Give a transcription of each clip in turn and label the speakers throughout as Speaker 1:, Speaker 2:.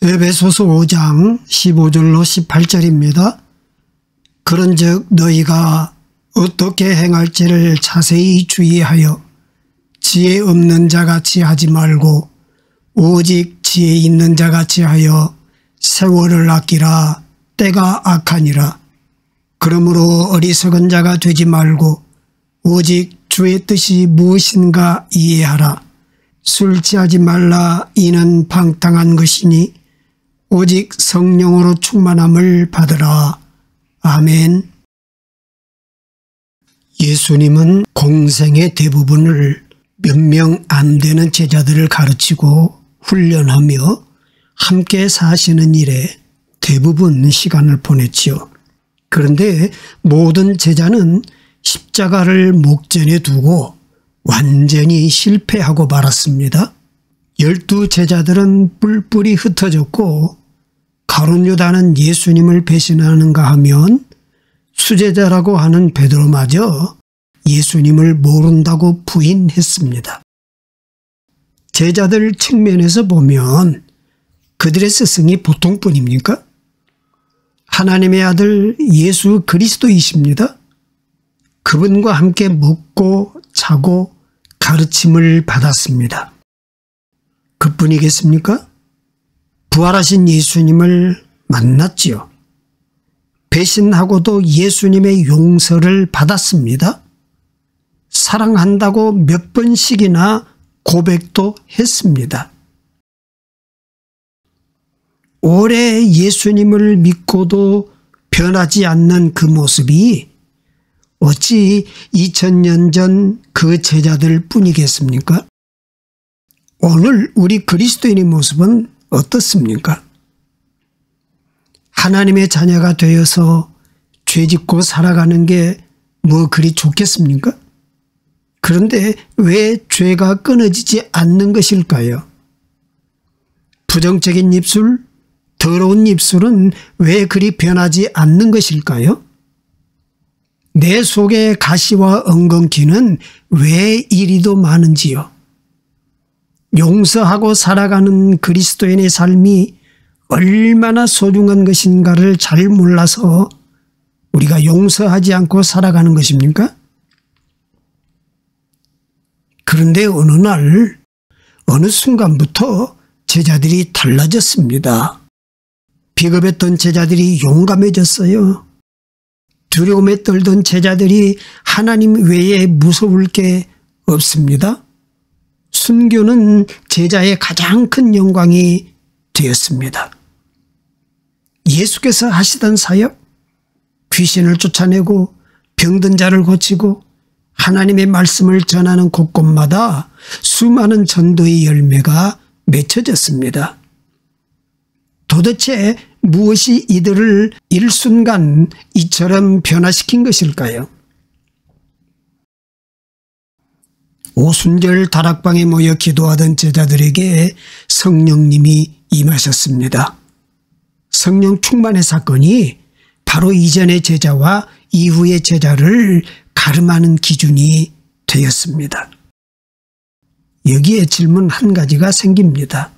Speaker 1: 에베소서 5장 15절로 18절입니다. 그런즉 너희가 어떻게 행할지를 자세히 주의하여 지혜 없는 자같이 하지 말고 오직 지혜 있는 자같이 하여 세월을 아끼라. 때가 악하니라. 그러므로 어리석은 자가 되지 말고 오직 주의 뜻이 무엇인가 이해하라. 술 취하지 말라. 이는 방탕한 것이니 오직 성령으로 충만함을 받으라. 아멘. 예수님은 공생의 대부분을 몇 명 안 되는 제자들을 가르치고 훈련하며 함께 사시는 일에 대부분 시간을 보냈지요. 그런데 모든 제자는 십자가를 목전에 두고 완전히 실패하고 말았습니다. 12 제자들은 뿔뿔이 흩어졌고 가룟 유다는 예수님을 배신하는가 하면 수제자라고 하는 베드로마저 예수님을 모른다고 부인했습니다. 제자들 측면에서 보면 그들의 스승이 보통뿐입니까? 하나님의 아들 예수 그리스도이십니다. 그분과 함께 먹고 자고 가르침을 받았습니다. 그뿐이겠습니까? 부활하신 예수님을 만났지요. 배신하고도 예수님의 용서를 받았습니다. 사랑한다고 몇 번씩이나 고백도 했습니다. 오래 예수님을 믿고도 변하지 않는 그 모습이 어찌 2000년 전 그 제자들 뿐이겠습니까? 오늘 우리 그리스도인의 모습은 어떻습니까? 하나님의 자녀가 되어서 죄짓고 살아가는 게 뭐 그리 좋겠습니까? 그런데 왜 죄가 끊어지지 않는 것일까요? 부정적인 입술, 더러운 입술은 왜 그리 변하지 않는 것일까요? 내 속의 가시와 엉겅퀴는 왜 이리도 많은지요? 용서하고 살아가는 그리스도인의 삶이 얼마나 소중한 것인가를 잘 몰라서 우리가 용서하지 않고 살아가는 것입니까? 그런데 어느 날 어느 순간부터 제자들이 달라졌습니다. 비겁했던 제자들이 용감해졌어요. 두려움에 떨던 제자들이 하나님 외에 무서울 게 없습니다. 순교는 제자의 가장 큰 영광이 되었습니다. 예수께서 하시던 사역, 귀신을 쫓아내고 병든 자를 고치고 하나님의 말씀을 전하는 곳곳마다 수많은 전도의 열매가 맺혀졌습니다. 도대체 무엇이 이들을 일순간 이처럼 변화시킨 것일까요? 오순절 다락방에 모여 기도하던 제자들에게 성령님이 임하셨습니다. 성령 충만의 사건이 바로 이전의 제자와 이후의 제자를 가름하는 기준이 되었습니다. 여기에 질문 한 가지가 생깁니다.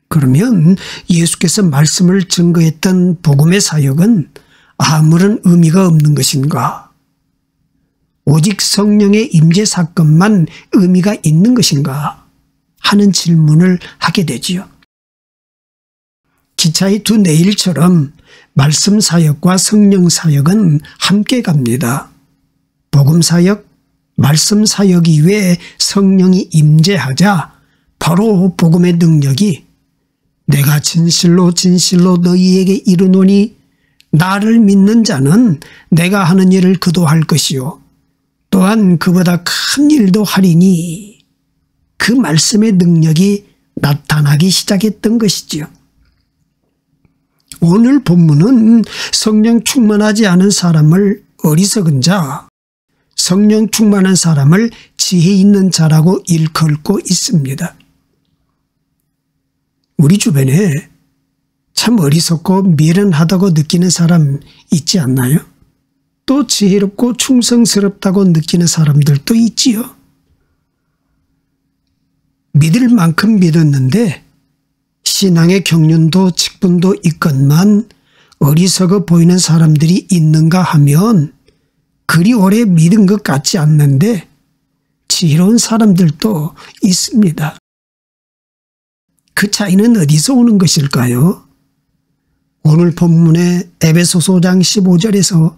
Speaker 1: 그러면 예수께서 말씀을 증거했던 복음의 사역은 아무런 의미가 없는 것인가? 오직 성령의 임재 사건만 의미가 있는 것인가? 하는 질문을 하게 되지요. 기차의 두 내일처럼 말씀 사역과 성령 사역은 함께 갑니다. 복음 사역, 말씀 사역 이외에 성령이 임재하자 바로 복음의 능력이 내가 진실로 진실로 너희에게 이르노니 나를 믿는 자는 내가 하는 일을 그도 할 것이요 또한 그보다 큰 일도 하리니 그 말씀의 능력이 나타나기 시작했던 것이지요. 오늘 본문은 성령 충만하지 않은 사람을 어리석은 자, 성령 충만한 사람을 지혜 있는 자라고 일컬고 있습니다. 우리 주변에 참 어리석고 미련하다고 느끼는 사람 있지 않나요? 또 지혜롭고 충성스럽다고 느끼는 사람들도 있지요. 믿을 만큼 믿었는데 신앙의 경륜도 직분도 있건만 어리석어 보이는 사람들이 있는가 하면 그리 오래 믿은 것 같지 않는데 지혜로운 사람들도 있습니다. 그 차이는 어디서 오는 것일까요? 오늘 본문의 에베소서 5장 15절에서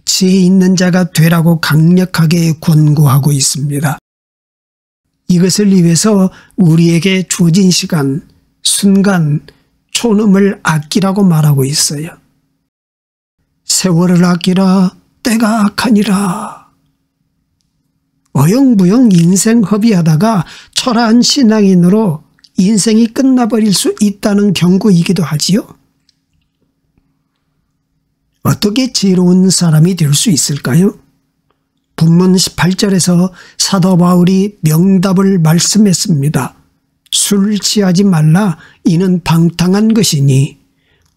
Speaker 1: 지혜 있는 자가 되라고 강력하게 권고하고 있습니다. 이것을 위해서 우리에게 주어진 시간, 순간, 초놈을 아끼라고 말하고 있어요. 세월을 아끼라 때가 악하니라. 어영부영 인생 허비하다가 초라한 신앙인으로 인생이 끝나버릴 수 있다는 경고이기도 하지요. 어떻게 지혜로운 사람이 될 수 있을까요? 본문 18절에서 사도 바울이 명답을 말씀했습니다. 술 취하지 말라. 이는 방탕한 것이니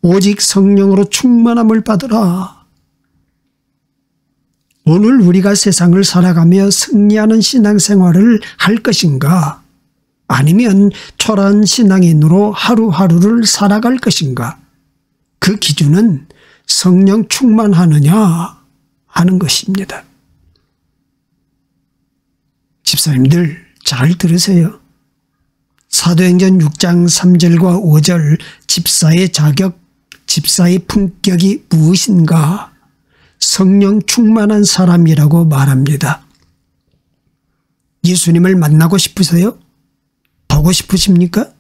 Speaker 1: 오직 성령으로 충만함을 받으라. 오늘 우리가 세상을 살아가며 승리하는 신앙생활을 할 것인가? 아니면 초라한 신앙인으로 하루하루를 살아갈 것인가? 그 기준은 성령 충만하느냐 하는 것입니다. 집사님들 잘 들으세요. 사도행전 6장 3절과 5절 집사의 자격, 집사의 품격이 무엇인가? 성령 충만한 사람이라고 말합니다. 예수님을 만나고 싶으세요? 보고 싶으십니까?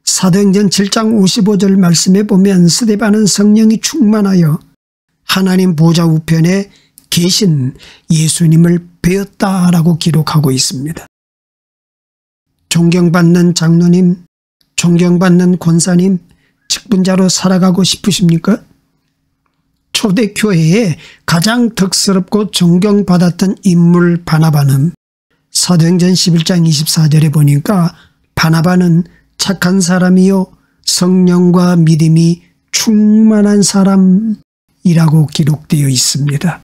Speaker 1: 사도행전 7장 55절 말씀에 보면 스데반은 성령이 충만하여 하나님 보좌 우편에 계신 예수님을 뵈었다라고 기록하고 있습니다. 존경받는 장로님, 존경받는 권사님, 직분자로 살아가고 싶으십니까? 초대교회에 가장 덕스럽고 존경받았던 인물 바나바는 사도행전 11장 24절에 보니까 바나바는 착한 사람이요 성령과 믿음이 충만한 사람이라고 기록되어 있습니다.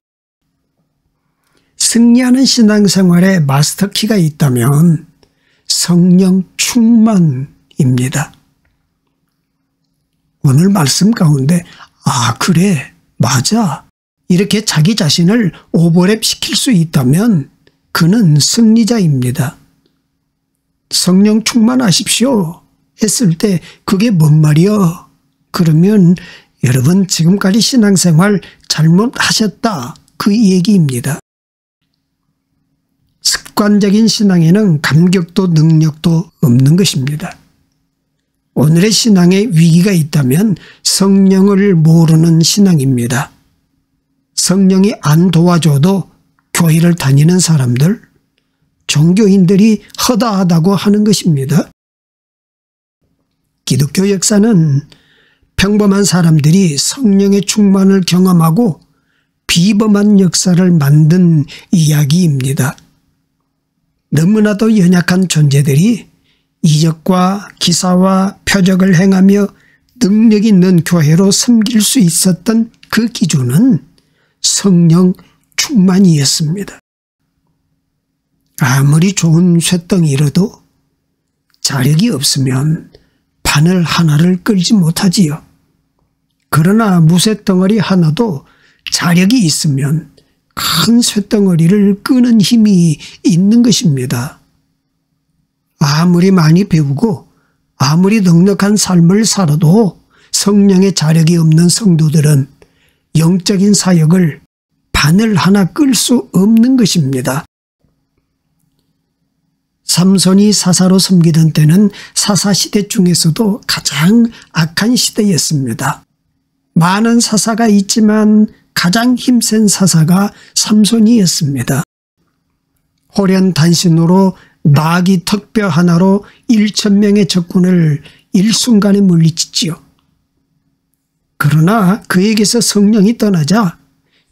Speaker 1: 승리하는 신앙생활에 마스터키가 있다면 성령 충만입니다. 오늘 말씀 가운데 그래 맞아 이렇게 자기 자신을 오버랩 시킬 수 있다면 그는 승리자입니다. 성령 충만하십시오 했을 때 그게 뭔 말이요? 그러면 여러분 지금까지 신앙생활 잘못하셨다 그 얘기입니다. 습관적인 신앙에는 감격도 능력도 없는 것입니다. 오늘의 신앙에 위기가 있다면 성령을 모르는 신앙입니다. 성령이 안 도와줘도 교회를 다니는 사람들, 종교인들이 허다하다고 하는 것입니다. 기독교 역사는 평범한 사람들이 성령의 충만을 경험하고 비범한 역사를 만든 이야기입니다. 너무나도 연약한 존재들이 이적과 기사와 표적을 행하며 능력 있는 교회로 섬길 수 있었던 그 기준은 성령 충만이었습니다. 아무리 좋은 쇳덩이라도 자력이 없으면 바늘 하나를 끌지 못하지요. 그러나 무쇠덩어리 하나도 자력이 있으면 큰 쇳덩어리를 끄는 힘이 있는 것입니다. 아무리 많이 배우고 아무리 넉넉한 삶을 살아도 성령의 자력이 없는 성도들은 영적인 사역을 바늘 하나 끌 수 없는 것입니다. 삼손이 사사로 섬기던 때는 사사시대 중에서도 가장 악한 시대였습니다. 많은 사사가 있지만 가장 힘센 사사가 삼손이었습니다. 호련 단신으로 나귀 턱뼈 하나로 1,000명의 적군을 일순간에 물리치지요. 그러나 그에게서 성령이 떠나자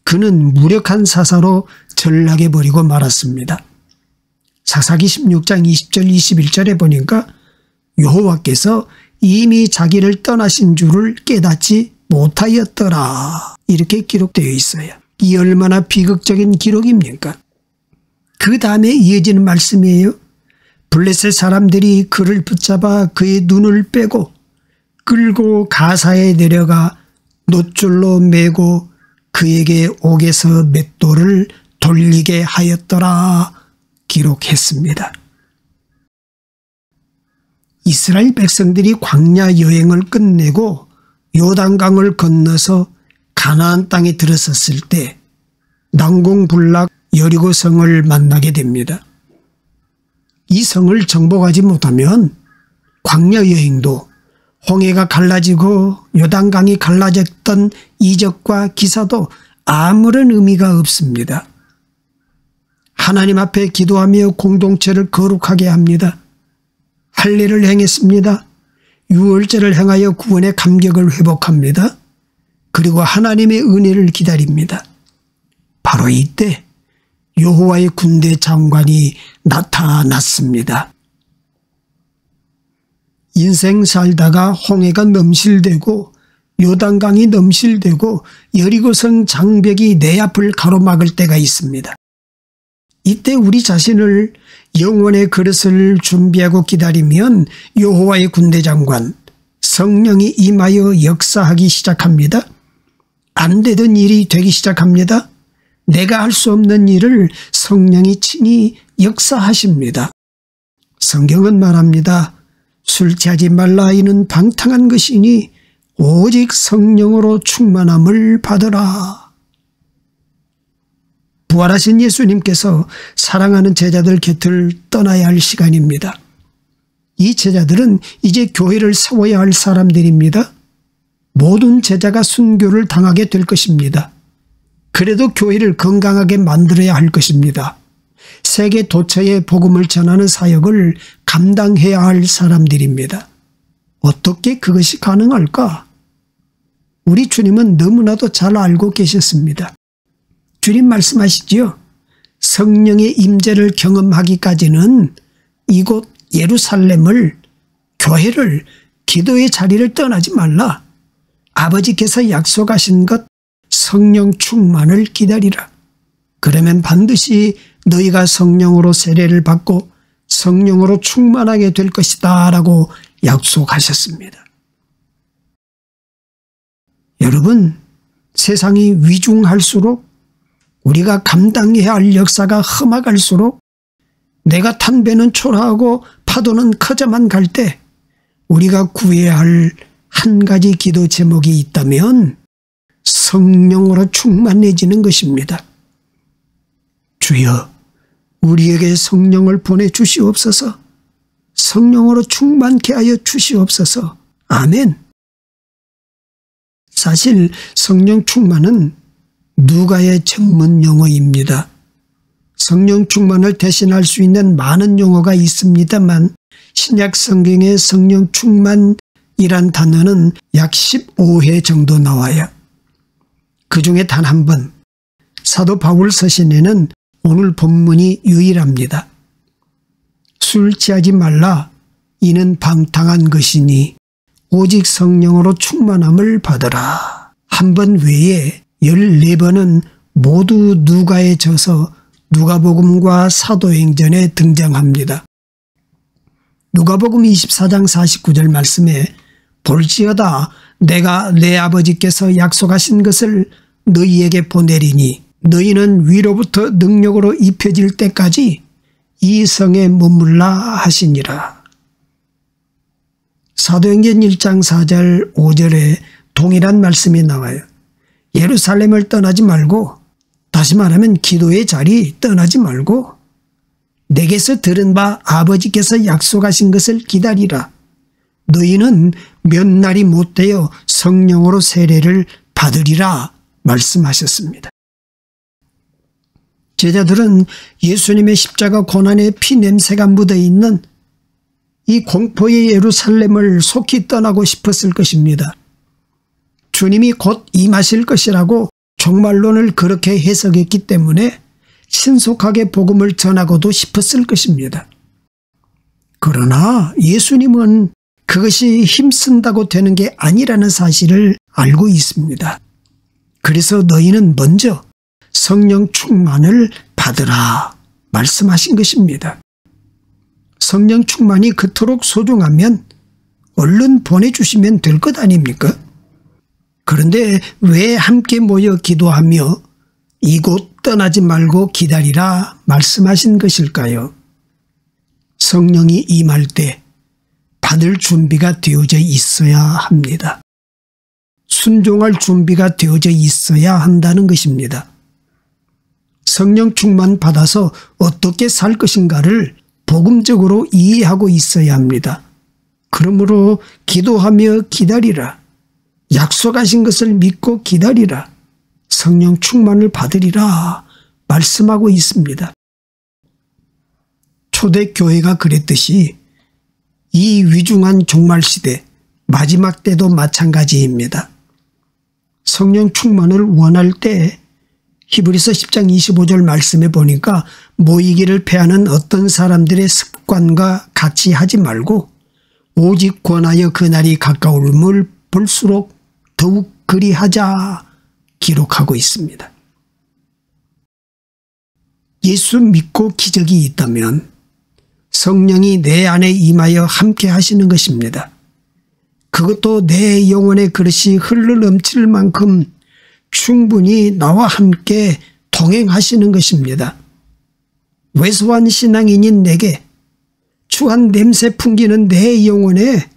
Speaker 1: 그는 무력한 사사로 전락해버리고 말았습니다. 사사기 16장 20절 21절에 보니까 여호와께서 이미 자기를 떠나신 줄을 깨닫지 못하였더라 이렇게 기록되어 있어요. 이 얼마나 비극적인 기록입니까? 그 다음에 이어지는 말씀이에요. 블레셋 사람들이 그를 붙잡아 그의 눈을 빼고 끌고 가사에 내려가 놋줄로 매고 그에게 옥에서 맷돌을 돌리게 하였더라 기록했습니다. 이스라엘 백성들이 광야 여행을 끝내고 요단강을 건너서 가나안 땅에 들어섰을 때 난공불락 여리고 성을 만나게 됩니다. 이 성을 정복하지 못하면 광야 여행도 홍해가 갈라지고 요단강이 갈라졌던 이적과 기사도 아무런 의미가 없습니다. 하나님 앞에 기도하며 공동체를 거룩하게 합니다. 할례를 행했습니다. 유월절을 행하여 구원의 감격을 회복합니다. 그리고 하나님의 은혜를 기다립니다. 바로 이때 여호와의 군대 장관이 나타났습니다. 인생 살다가 홍해가 넘실대고 요단강이 넘실대고 여리고성 장벽이 내 앞을 가로막을 때가 있습니다. 이때 우리 자신을 영원의 그릇을 준비하고 기다리면 여호와의 군대 장관 성령이 임하여 역사하기 시작합니다. 안 되던 일이 되기 시작합니다. 내가 할 수 없는 일을 성령이 친히 역사하십니다. 성경은 말합니다. 술 취하지 말라 이는 방탕한 것이니 오직 성령으로 충만함을 받으라. 부활하신 예수님께서 사랑하는 제자들 곁을 떠나야 할 시간입니다. 이 제자들은 이제 교회를 세워야 할 사람들입니다. 모든 제자가 순교를 당하게 될 것입니다. 그래도 교회를 건강하게 만들어야 할 것입니다. 세계 도처에 복음을 전하는 사역을 감당해야 할 사람들입니다. 어떻게 그것이 가능할까? 우리 주님은 너무나도 잘 알고 계셨습니다. 주님 말씀하시지요. 성령의 임재를 경험하기까지는 이곳 예루살렘을, 교회를, 기도의 자리를 떠나지 말라. 아버지께서 약속하신 것 성령 충만을 기다리라. 그러면 반드시 너희가 성령으로 세례를 받고 성령으로 충만하게 될 것이다 라고 약속하셨습니다. 여러분, 세상이 위중할수록 우리가 감당해야 할 역사가 험악할수록 내가 탄 배는 초라하고 파도는 커져만 갈 때 우리가 구해야 할 한 가지 기도 제목이 있다면 성령으로 충만해지는 것입니다. 주여, 우리에게 성령을 보내주시옵소서. 성령으로 충만케 하여 주시옵소서. 아멘. 사실 성령 충만은 누가의 전문 용어입니다. 성령 충만을 대신할 수 있는 많은 용어가 있습니다만 신약 성경의 성령 충만이란 단어는 약 15회 정도 나와요. 그 중에 단 한 번 사도 바울 서신에는 오늘 본문이 유일합니다. 술 취하지 말라 이는 방탕한 것이니 오직 성령으로 충만함을 받으라. 한 번 외에 14번은 모두 누가에 져서 누가복음과 사도행전에 등장합니다. 누가복음 24장 49절 말씀에 볼지어다 내가 내 아버지께서 약속하신 것을 너희에게 보내리니 너희는 위로부터 능력으로 입혀질 때까지 이 성에 머물라 하시니라. 사도행전 1장 4절 5절에 동일한 말씀이 나와요. 예루살렘을 떠나지 말고, 다시 말하면 기도의 자리 떠나지 말고 내게서 들은 바 아버지께서 약속하신 것을 기다리라. 너희는 몇 날이 못되어 성령으로 세례를 받으리라 말씀하셨습니다. 제자들은 예수님의 십자가 고난의 피 냄새가 묻어있는 이 공포의 예루살렘을 속히 떠나고 싶었을 것입니다. 주님이 곧 임하실 것이라고 종말론을 그렇게 해석했기 때문에 신속하게 복음을 전하고도 싶었을 것입니다. 그러나 예수님은 그것이 힘쓴다고 되는 게 아니라는 사실을 알고 있습니다. 그래서 너희는 먼저 성령 충만을 받으라 말씀하신 것입니다. 성령 충만이 그토록 소중하면 얼른 보내주시면 될 것 아닙니까? 그런데 왜 함께 모여 기도하며 이곳 떠나지 말고 기다리라 말씀하신 것일까요? 성령이 임할 때 받을 준비가 되어져 있어야 합니다. 순종할 준비가 되어져 있어야 한다는 것입니다. 성령 충만 받아서 어떻게 살 것인가를 복음적으로 이해하고 있어야 합니다. 그러므로 기도하며 기다리라. 약속하신 것을 믿고 기다리라. 성령 충만을 받으리라 말씀하고 있습니다. 초대교회가 그랬듯이 이 위중한 종말시대 마지막 때도 마찬가지입니다. 성령 충만을 원할 때 히브리서 10장 25절 말씀에 보니까 모이기를 패하는 어떤 사람들의 습관과 같이 하지 말고 오직 권하여 그날이 가까움을 볼수록 더욱 그리하자 기록하고 있습니다. 예수 믿고 기적이 있다면 성령이 내 안에 임하여 함께 하시는 것입니다. 그것도 내 영혼의 그릇이 흘러넘칠 만큼 충분히 나와 함께 동행하시는 것입니다. 왜소한 신앙인인 내게 추한 냄새 풍기는 내 영혼에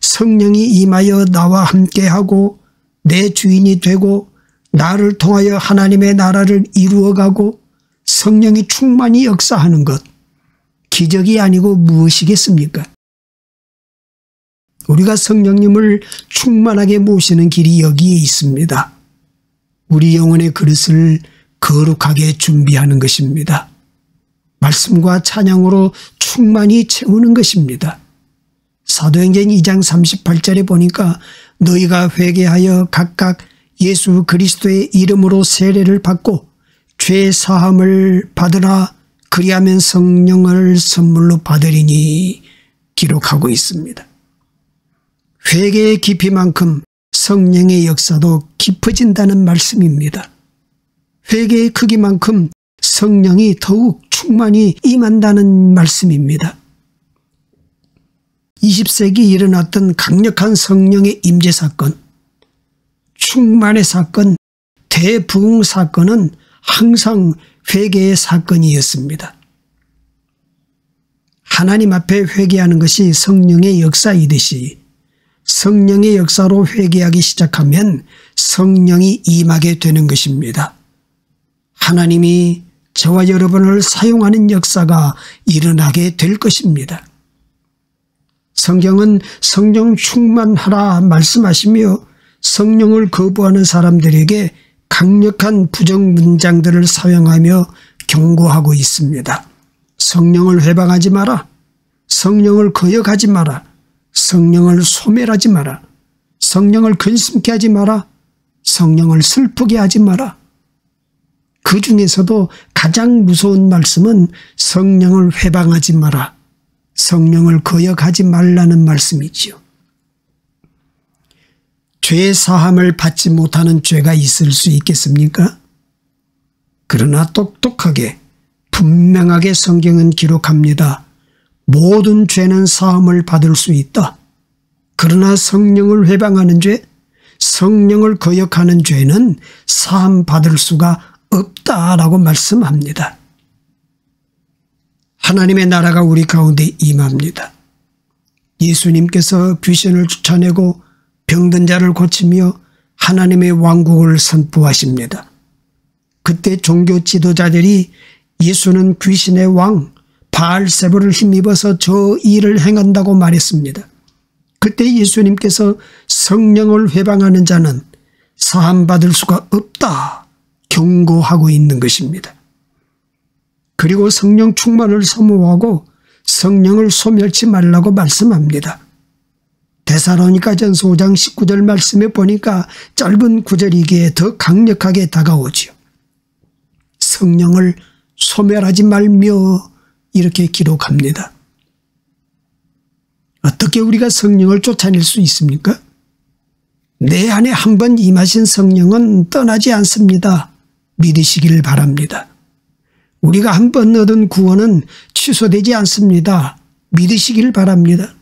Speaker 1: 성령이 임하여 나와 함께하고 내 주인이 되고 나를 통하여 하나님의 나라를 이루어가고 성령이 충만히 역사하는 것, 기적이 아니고 무엇이겠습니까? 우리가 성령님을 충만하게 모시는 길이 여기에 있습니다. 우리 영혼의 그릇을 거룩하게 준비하는 것입니다. 말씀과 찬양으로 충만히 채우는 것입니다. 사도행전 2장 38절에 보니까 너희가 회개하여 각각 예수 그리스도의 이름으로 세례를 받고 죄 사함을 받으라 그리하면 성령을 선물로 받으리니 기록하고 있습니다. 회개의 깊이만큼 성령의 역사도 깊어진다는 말씀입니다. 회개의 크기만큼 성령이 더욱 충만히 임한다는 말씀입니다. 20세기 일어났던 강력한 성령의 임재 사건, 충만의 사건, 대부흥 사건은 항상 회개의 사건이었습니다. 하나님 앞에 회개하는 것이 성령의 역사이듯이 성령의 역사로 회개하기 시작하면 성령이 임하게 되는 것입니다. 하나님이 저와 여러분을 사용하는 역사가 일어나게 될 것입니다. 성경은 성령 충만하라 말씀하시며 성령을 거부하는 사람들에게 강력한 부정 문장들을 사용하며 경고하고 있습니다. 성령을 회방하지 마라. 성령을 거역하지 마라. 성령을 소멸하지 마라. 성령을 근심케 하지 마라. 성령을 슬프게 하지 마라. 그 중에서도 가장 무서운 말씀은 성령을 회방하지 마라. 성령을 거역하지 말라는 말씀이지요. 죄 사함을 받지 못하는 죄가 있을 수 있겠습니까? 그러나 똑똑하게 분명하게 성경은 기록합니다. 모든 죄는 사함을 받을 수 있다. 그러나 성령을 회방하는 죄, 성령을 거역하는 죄는 사함 받을 수가 없다라고 말씀합니다. 하나님의 나라가 우리 가운데 임합니다. 예수님께서 귀신을 쫓아내고 병든 자를 고치며 하나님의 왕국을 선포하십니다. 그때 종교 지도자들이 예수는 귀신의 왕 바알세불을 힘입어서 저 일을 행한다고 말했습니다. 그때 예수님께서 성령을 회방하는 자는 사함받을 수가 없다 경고하고 있는 것입니다. 그리고 성령 충만을 사모하고 성령을 소멸치 말라고 말씀합니다. 데살로니가전서 5장 19절 말씀에 보니까 짧은 구절이기에 더 강력하게 다가오지요. 성령을 소멸하지 말며 이렇게 기록합니다. 어떻게 우리가 성령을 쫓아낼 수 있습니까? 내 안에 한 번 임하신 성령은 떠나지 않습니다. 믿으시기를 바랍니다. 우리가 한 번 얻은 구원은 취소되지 않습니다. 믿으시기를 바랍니다.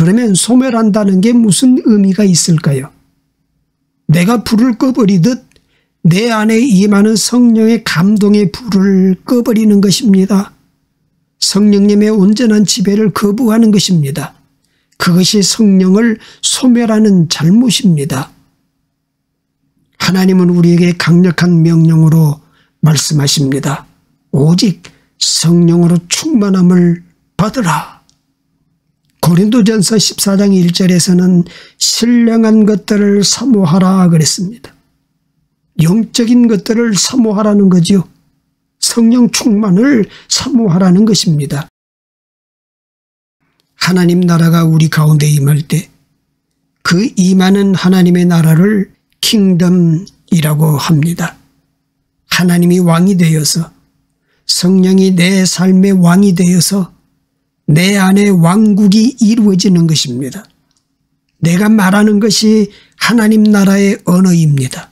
Speaker 1: 그러면 소멸한다는 게 무슨 의미가 있을까요? 내가 불을 꺼버리듯 내 안에 임하는 성령의 감동의 불을 꺼버리는 것입니다. 성령님의 온전한 지배를 거부하는 것입니다. 그것이 성령을 소멸하는 잘못입니다. 하나님은 우리에게 강력한 명령으로 말씀하십니다. 오직 성령으로 충만함을 받으라. 고린도전서 14장 1절에서는 신령한 것들을 사모하라 그랬습니다. 영적인 것들을 사모하라는 거지요. 성령 충만을 사모하라는 것입니다. 하나님 나라가 우리 가운데 임할 때 그 임하는 하나님의 나라를 킹덤이라고 합니다. 하나님이 왕이 되어서 성령이 내 삶의 왕이 되어서 내 안에 왕국이 이루어지는 것입니다. 내가 말하는 것이 하나님 나라의 언어입니다.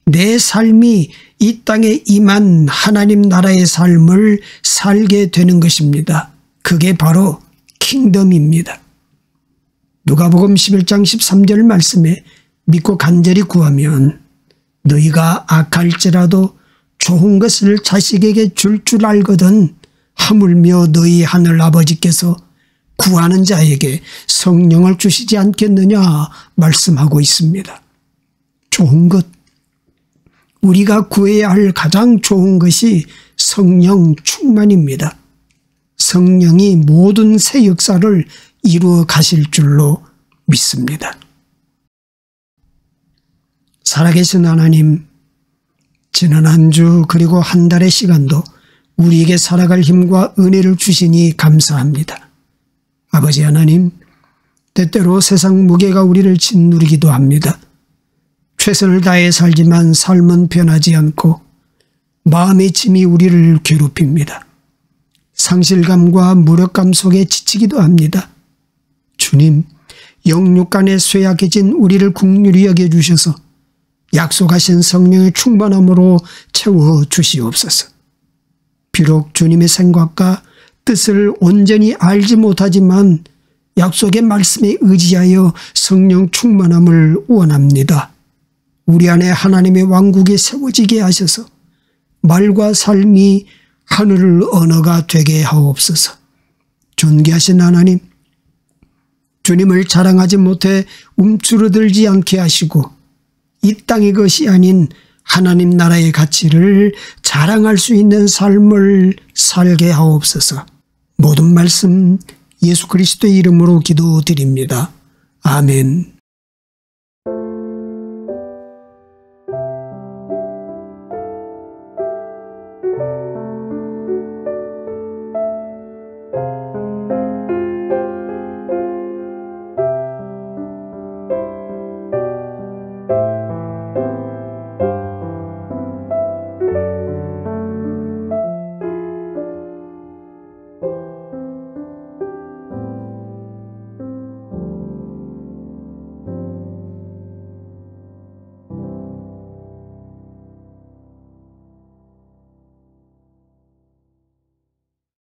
Speaker 1: 내 삶이 이 땅에 임한 하나님 나라의 삶을 살게 되는 것입니다. 그게 바로 킹덤입니다. 누가복음 11장 13절 말씀에 믿고 간절히 구하면 너희가 악할지라도 좋은 것을 자식에게 줄 알거든 하물며 너희 하늘 아버지께서 구하는 자에게 성령을 주시지 않겠느냐 말씀하고 있습니다. 좋은 것, 우리가 구해야 할 가장 좋은 것이 성령 충만입니다. 성령이 모든 새 역사를 이루어 가실 줄로 믿습니다. 살아계신 하나님, 지난 한 주 그리고 한 달의 시간도 우리에게 살아갈 힘과 은혜를 주시니 감사합니다. 아버지 하나님, 때때로 세상 무게가 우리를 짓누르기도 합니다. 최선을 다해 살지만 삶은 변하지 않고 마음의 짐이 우리를 괴롭힙니다. 상실감과 무력감 속에 지치기도 합니다. 주님, 영육간에 쇠약해진 우리를 긍휼히 여겨주셔서 약속하신 성령의 충만함으로 채워주시옵소서. 비록 주님의 생각과 뜻을 온전히 알지 못하지만 약속의 말씀에 의지하여 성령 충만함을 원합니다. 우리 안에 하나님의 왕국이 세워지게 하셔서 말과 삶이 하늘 언어가 되게 하옵소서. 존귀하신 하나님, 주님을 자랑하지 못해 움츠러들지 않게 하시고 이 땅의 것이 아닌 하나님 나라의 가치를 자랑할 수 있는 삶을 살게 하옵소서. 모든 말씀 예수 그리스도의 이름으로 기도드립니다. 아멘.